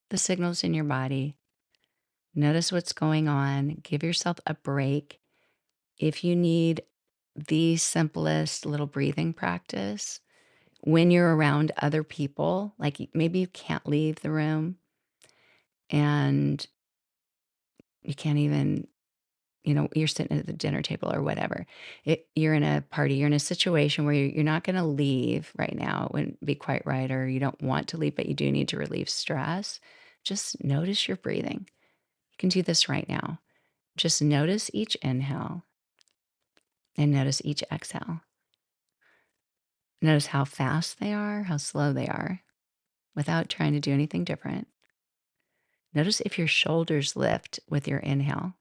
the signals in your body. Notice what's going on. Give yourself a break. If you need the simplest little breathing practice, when you're around other people, like maybe you can't leave the room and you can't even, you're sitting at the dinner table or whatever. You're in a party, you're in a situation where you're not going to leave right now. It wouldn't be quite right, or you don't want to leave, but you do need to relieve stress. Just notice your breathing. You can do this right now. Just notice each inhale and notice each exhale. Notice how fast they are, how slow they are, without trying to do anything different. Notice if your shoulders lift with your inhale.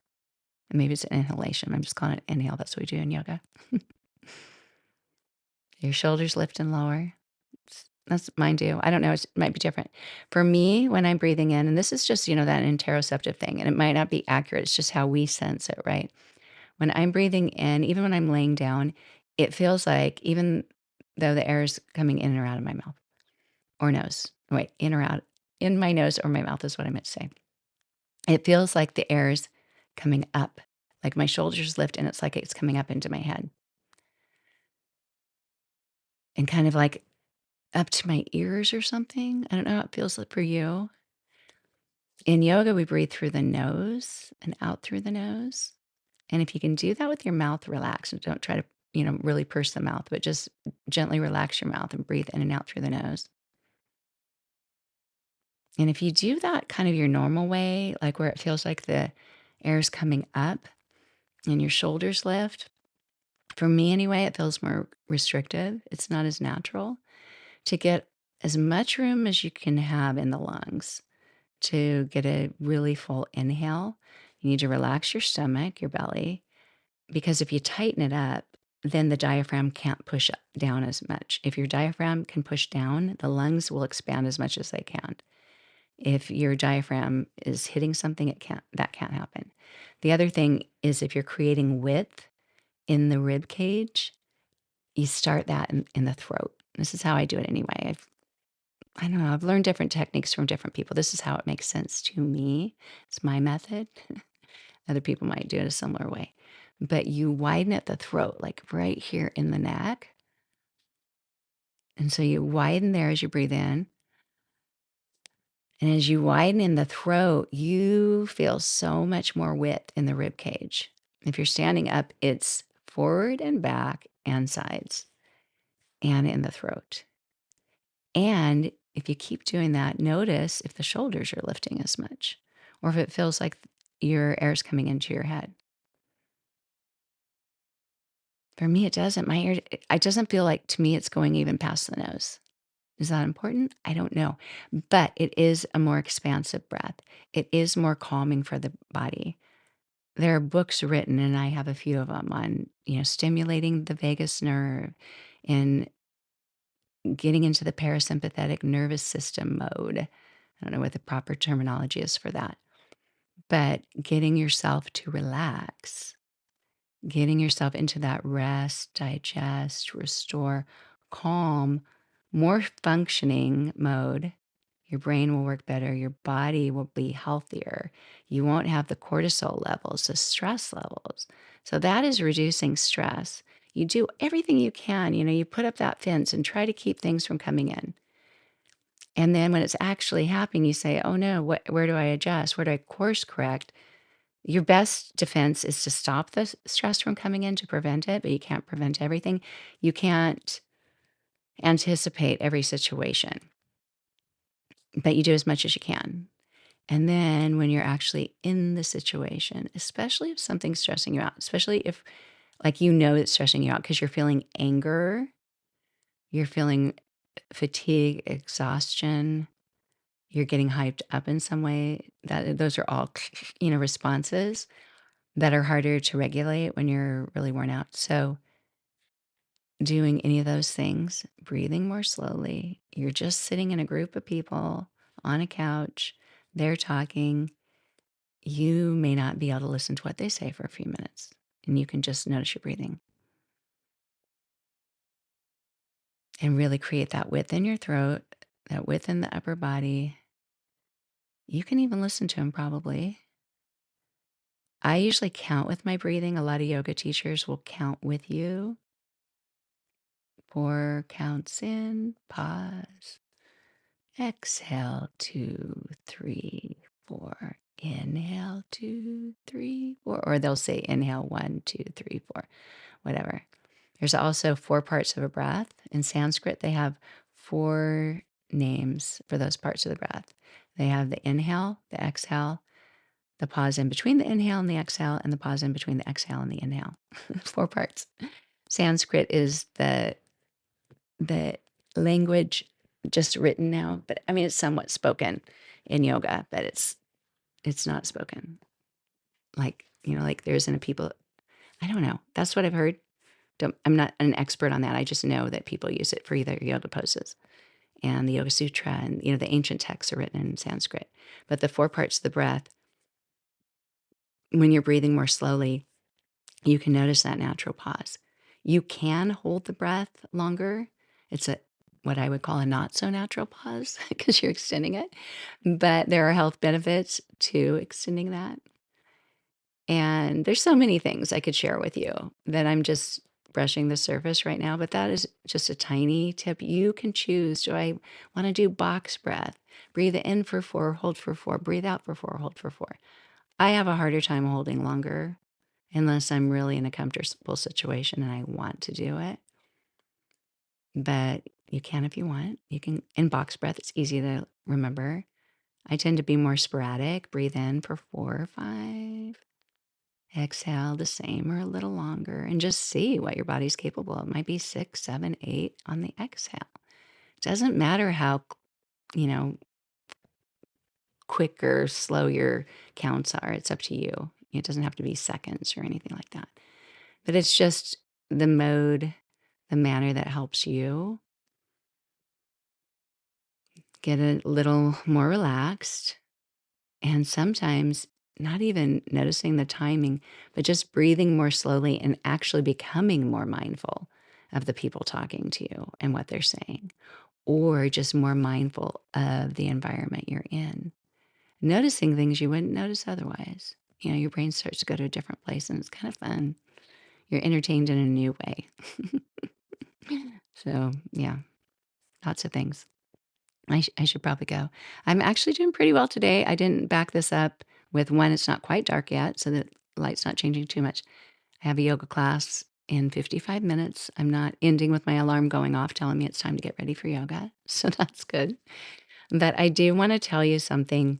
And maybe it's an inhalation. I'm just calling it inhale. That's what we do in yoga. Your shoulders lift and lower. That's mine do. I don't know. It might be different. For me, when I'm breathing in, and this is just, that interoceptive thing, and it might not be accurate. It's just how we sense it, right? When I'm breathing in, even when I'm laying down, it feels like even though the air is coming in or out of my mouth or nose, wait, in or out, in my nose or my mouth is what I meant to say. It feels like the air is coming up, like my shoulders lift and it's like it's coming up into my head and kind of like up to my ears or something. I don't know how it feels like for you. In yoga, we breathe through the nose and out through the nose. And if you can do that with your mouth relaxed, and don't try to, really purse the mouth, but just gently relax your mouth and breathe in and out through the nose. And if you do that kind of your normal way, like where it feels like the air is coming up and your shoulders lift, for me anyway, it feels more restrictive. It's not as natural to get as much room as you can have in the lungs to get a really full inhale. You need to relax your stomach, your belly, because if you tighten it up, then the diaphragm can't push down as much. If your diaphragm can push down, the lungs will expand as much as they can. If your diaphragm is hitting something, that can't happen. The other thing is if you're creating width in the rib cage, you start that in the throat. This is how I do it anyway. I don't know, I've learned different techniques from different people. This is how it makes sense to me. It's my method. Other people might do it a similar way. But you widen at the throat, like right here in the neck. And so you widen there as you breathe in. And as you widen in the throat, you feel so much more width in the rib cage. If you're standing up, it's forward and back and sides and in the throat. And if you keep doing that, notice if the shoulders are lifting as much or if it feels like your air is coming into your head. For me, it doesn't. My ear, it doesn't feel like to me it's going even past the nose. Is that important? I don't know. But it is a more expansive breath. It is more calming for the body. There are books written, and I have a few of them on, stimulating the vagus nerve and getting into the parasympathetic nervous system mode. I don't know what the proper terminology is for that, but getting yourself to relax, getting yourself into that rest, digest, restore, calm, more functioning mode. Your brain will work better. Your body will be healthier. You won't have the cortisol levels, the stress levels. So that is reducing stress. You do everything you can. You put up that fence and try to keep things from coming in. And then when it's actually happening, you say, oh no, where do I adjust? Where do I course correct? Your best defense is to stop the stress from coming in to prevent it, but you can't prevent everything. You can't anticipate every situation, but you do as much as you can. And then when you're actually in the situation, especially if something's stressing you out, especially if like it's stressing you out because you're feeling anger, you're feeling fatigue, exhaustion, you're getting hyped up in some way, that those are all, responses that are harder to regulate when you're really worn out. So doing any of those things, breathing more slowly, you're just sitting in a group of people on a couch, they're talking. You may not be able to listen to what they say for a few minutes, and you can just notice your breathing and really create that width in your throat, that width in the upper body. You can even listen to them probably. I usually count with my breathing. A lot of yoga teachers will count with you. 4 counts in, pause, exhale, 2, 3, 4, inhale, 2, 3, 4, or they'll say inhale, 1, 2, 3, 4, whatever. There's also 4 parts of a breath. In Sanskrit, they have 4 names for those parts of the breath. They have the inhale, the exhale, the pause in between the inhale and the exhale, and the pause in between the exhale and the inhale. 4 parts. Sanskrit is the language just written now, but I mean it's somewhat spoken in yoga, but it's not spoken like like there isn't a people I don't know. That's what I've heard. I'm not an expert on that. I just know that people use it for either yoga poses and the Yoga Sutra, and the ancient texts are written in Sanskrit. But the four parts of the breath, when you're breathing more slowly, you can notice that natural pause. You can hold the breath longer. It's a what I would call a not so natural pause because you're extending it. But there are health benefits to extending that. And there's so many things I could share with you that I'm just brushing the surface right now, but that is just a tiny tip. You can choose. Do I want to do box breath? Breathe in for 4, hold for 4, breathe out for 4, hold for 4. I have a harder time holding longer unless I'm really in a comfortable situation and I want to do it. But you can if you want. You can in box breath, it's easy to remember. I tend to be more sporadic. Breathe in for 4 or 5. Exhale the same or a little longer and just see what your body's capable of. It might be 6, 7, 8 on the exhale. Doesn't matter how, you know, quick or slow your counts are. It's up to you. It doesn't have to be seconds or anything like that. But it's just the mode, the manner that helps you get a little more relaxed. And sometimes not even noticing the timing, but just breathing more slowly and actually becoming more mindful of the people talking to you and what they're saying, or just more mindful of the environment you're in. Noticing things you wouldn't notice otherwise. Your brain starts to go to a different place and it's kind of fun. You're entertained in a new way. So, yeah, lots of things. I should probably go. I'm actually doing pretty well today. I didn't back this up with one, it's not quite dark yet, so the light's not changing too much. I have a yoga class in 55 minutes. I'm not ending with my alarm going off telling me it's time to get ready for yoga. So that's good. But I do want to tell you something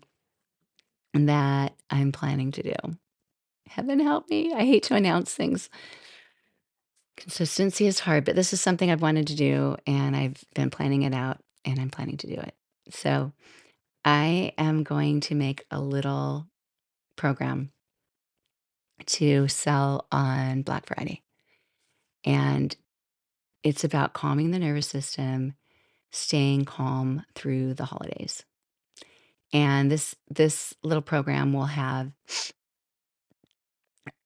that I'm planning to do. Heaven help me. I hate to announce things. Consistency is hard, but this is something I've wanted to do and I've been planning it out and I'm planning to do it. So I am going to make a little program to sell on Black Friday. And it's about calming the nervous system, staying calm through the holidays. And this little program will have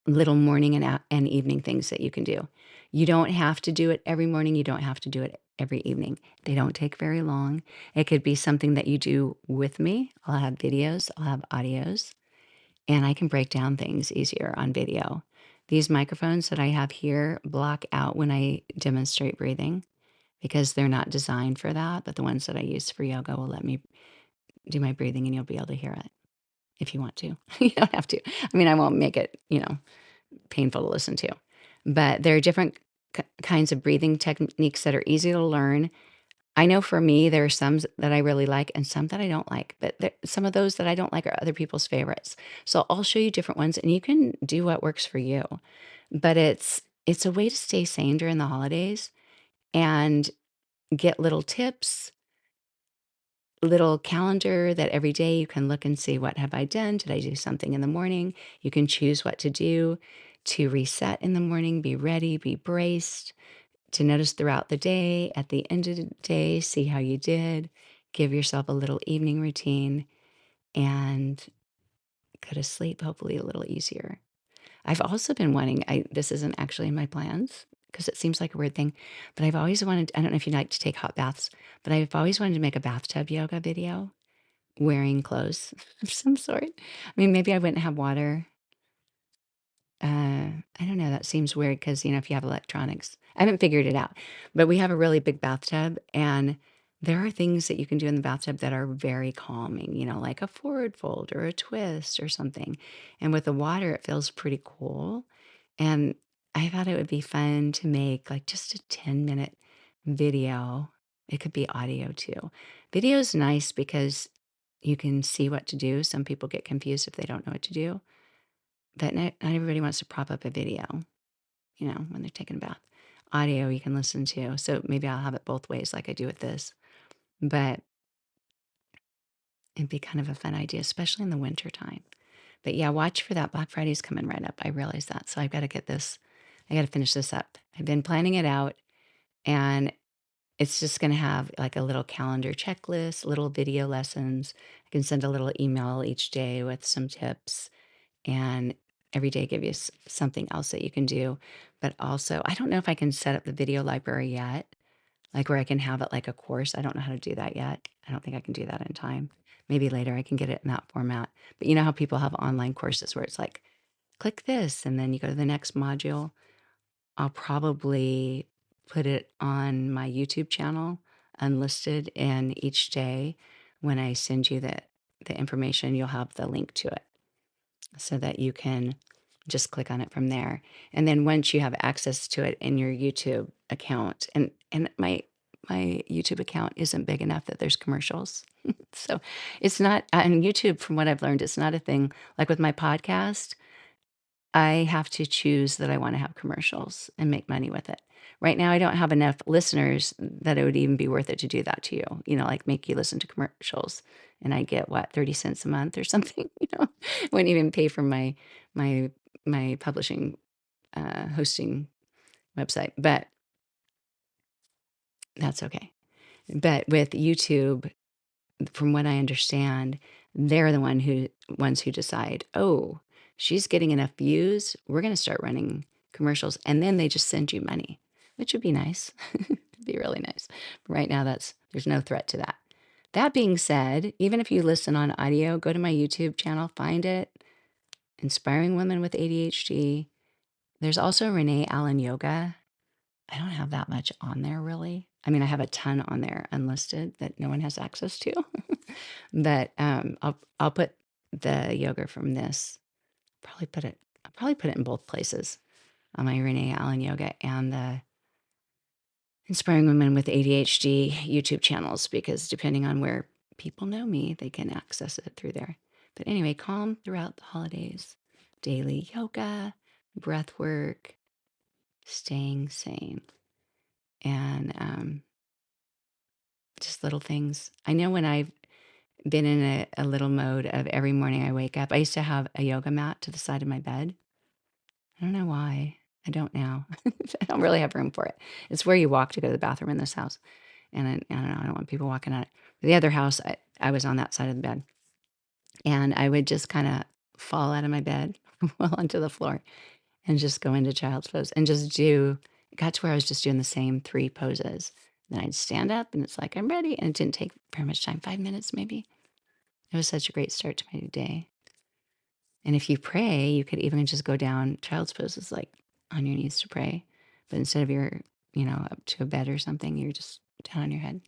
little morning and evening things that you can do. You don't have to do it every morning. You don't have to do it every evening. They don't take very long. It could be something that you do with me. I'll have videos, I'll have audios, and I can break down things easier on video. These microphones that I have here block out when I demonstrate breathing because they're not designed for that. But the ones that I use for yoga will let me do my breathing and you'll be able to hear it if you want to. You don't have to. I mean, I won't make it, painful to listen to. But there are different kinds of breathing techniques that are easy to learn. I know for me, there are some that I really like and some that I don't like, but some of those that I don't like are other people's favorites. So I'll show you different ones and you can do what works for you. But it's a way to stay sane during the holidays and get little tips, little calendar that every day you can look and see what have I done? Did I do something in the morning? You can choose what to do to reset in the morning, be ready, be braced, to notice throughout the day, at the end of the day, see how you did, give yourself a little evening routine, and go to sleep hopefully a little easier. I've also been wanting, this isn't actually in my plans because it seems like a weird thing, but I've always wanted, I don't know if you like to take hot baths, but I've always wanted to make a bathtub yoga video wearing clothes of some sort. I mean, maybe I wouldn't have water. I don't know, that seems weird because if you have electronics I haven't figured it out, but we have a really big bathtub, and there are things that you can do in the bathtub that are very calming, like a forward fold or a twist or something, and with the water, it feels pretty cool, and I thought it would be fun to make, like, just a 10-minute video. It could be audio too. Video is nice because you can see what to do. Some people get confused if they don't know what to do. But not everybody wants to prop up a video, when they're taking a bath. Audio you can listen to. So maybe I'll have it both ways like I do with this. But it'd be kind of a fun idea, especially in the winter time. But yeah, watch for that. Black Friday's coming right up. I realize that. So I've got to get this, I got to finish this up. I've been planning it out, and it's just going to have like a little calendar checklist, little video lessons. I can send a little email each day with some tips, and every day give you something else that you can do. But also, I don't know if I can set up the video library yet, like where I can have it like a course. I don't know how to do that yet. I don't think I can do that in time. Maybe later I can get it in that format. But you know how people have online courses where it's like, click this, and then you go to the next module. I'll probably put it on my YouTube channel unlisted, and each day when I send you the information, you'll have the link to it so that you can just click on it from there. And then once you have access to it in your YouTube account, and my YouTube account isn't big enough that there's commercials. So it's not on YouTube, from what I've learned, it's not a thing. Like with my podcast, I have to choose that I want to have commercials and make money with it. Right now, I don't have enough listeners that it would even be worth it to do that to you, like make you listen to commercials. And I get what, 30 cents a month or something, wouldn't even pay for my, my publishing, hosting website, but that's okay. But with YouTube, from what I understand, they're the ones who decide, oh, she's getting enough views. We're going to start running commercials, and then they just send you money, which would be nice. It'd be really nice. But right now, there's no threat to that. That being said, even if you listen on audio, go to my YouTube channel, find it, Inspiring Women with ADHD. There's also Renee Allen Yoga. I don't have that much on there really. I mean, I have a ton on there unlisted that no one has access to. But I'll put the yoga from this. I'll probably put it in both places, on my Renee Allen Yoga and the Inspiring Women with ADHD YouTube channels, because depending on where people know me, they can access it through there. But anyway, calm throughout the holidays. Daily yoga, breath work, staying sane, and just little things. I know when I've been in a little mode of every morning I wake up, I used to have a yoga mat to the side of my bed. I don't know why. I don't now. I don't really have room for it. It's where you walk to go to the bathroom in this house. And I don't know, I don't want people walking on it. The other house, I was on that side of the bed. And I would just kind of fall out of my bed, fall onto the floor, and just go into child's pose and it got to where I was just doing the same 3 poses. Then I'd stand up and it's like, I'm ready. And it didn't take very much time, 5 minutes maybe. It was such a great start to my day. And if you pray, you could even just go down child's pose, is like on your knees to pray. But instead of your, up to a bed or something, you're just down on your head.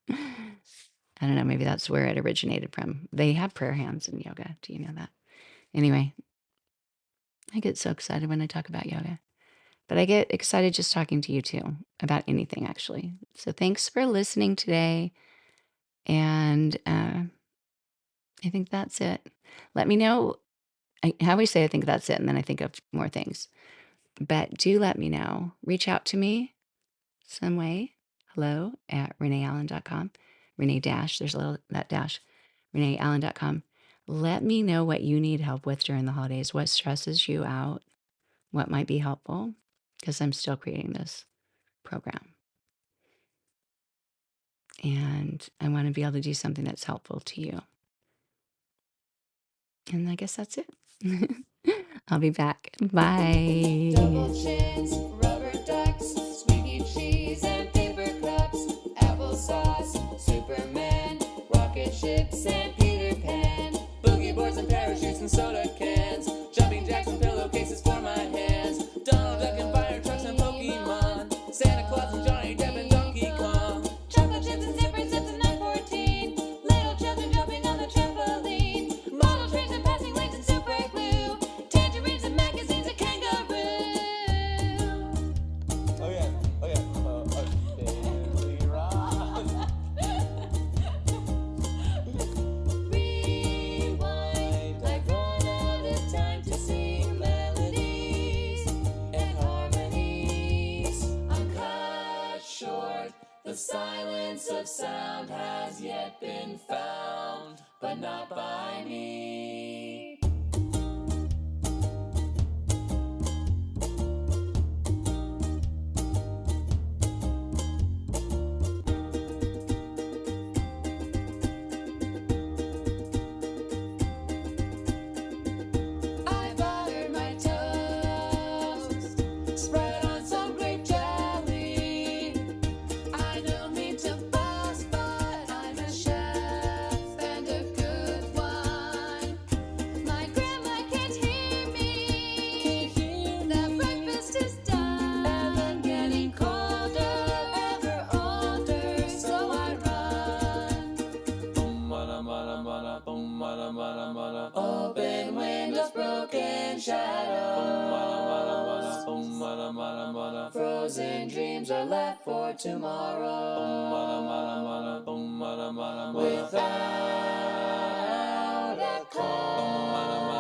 I don't know, maybe that's where it originated from. They have prayer hands in yoga. Do you know that? Anyway, I get so excited when I talk about yoga. But I get excited just talking to you too about anything, actually. So thanks for listening today. And I think that's it. Let me know. I always say I think that's it, and then I think of more things. But do let me know. Reach out to me some way. Hello at reneeallen.com. Renee dash, there's a little, that dash, reneeallen.com. Let me know what you need help with during the holidays, what stresses you out, what might be helpful, because I'm still creating this program. And I want to be able to do something that's helpful to you. And I guess that's it. I'll be back. Bye. Double chins, rubber ducks, squeaky cheese and paper cups, applesauce, Superman, rocket ships and Peter Pan, boogie boards and parachutes and soda cans, jumping jacks and pillowcases for my hands, Donald Duck and fire trucks and Pokemon, Santa Claus and Johnny Depp and Donkey Kong, chocolate chips and zippers, zips and 914, little children jumping on the trampoline, model trains and passing lanes and super glue, tangerines and magazines and kangaroo. Oh yeah, daily rock. Rewind, I've run out of time to sing melodies and harmonies. I'm cut short, the silence of sound has yet been found, but not by me. dreams are left for tomorrow. Without a cause,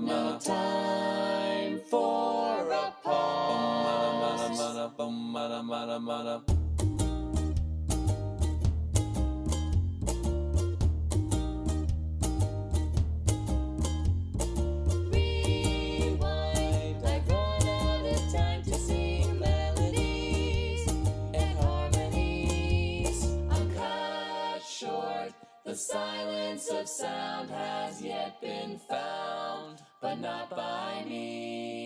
no time for a pause. Rewind, I've run out of time to sing melodies and harmonies. I'm cut short, the silence of sound has yet been found, but not by me.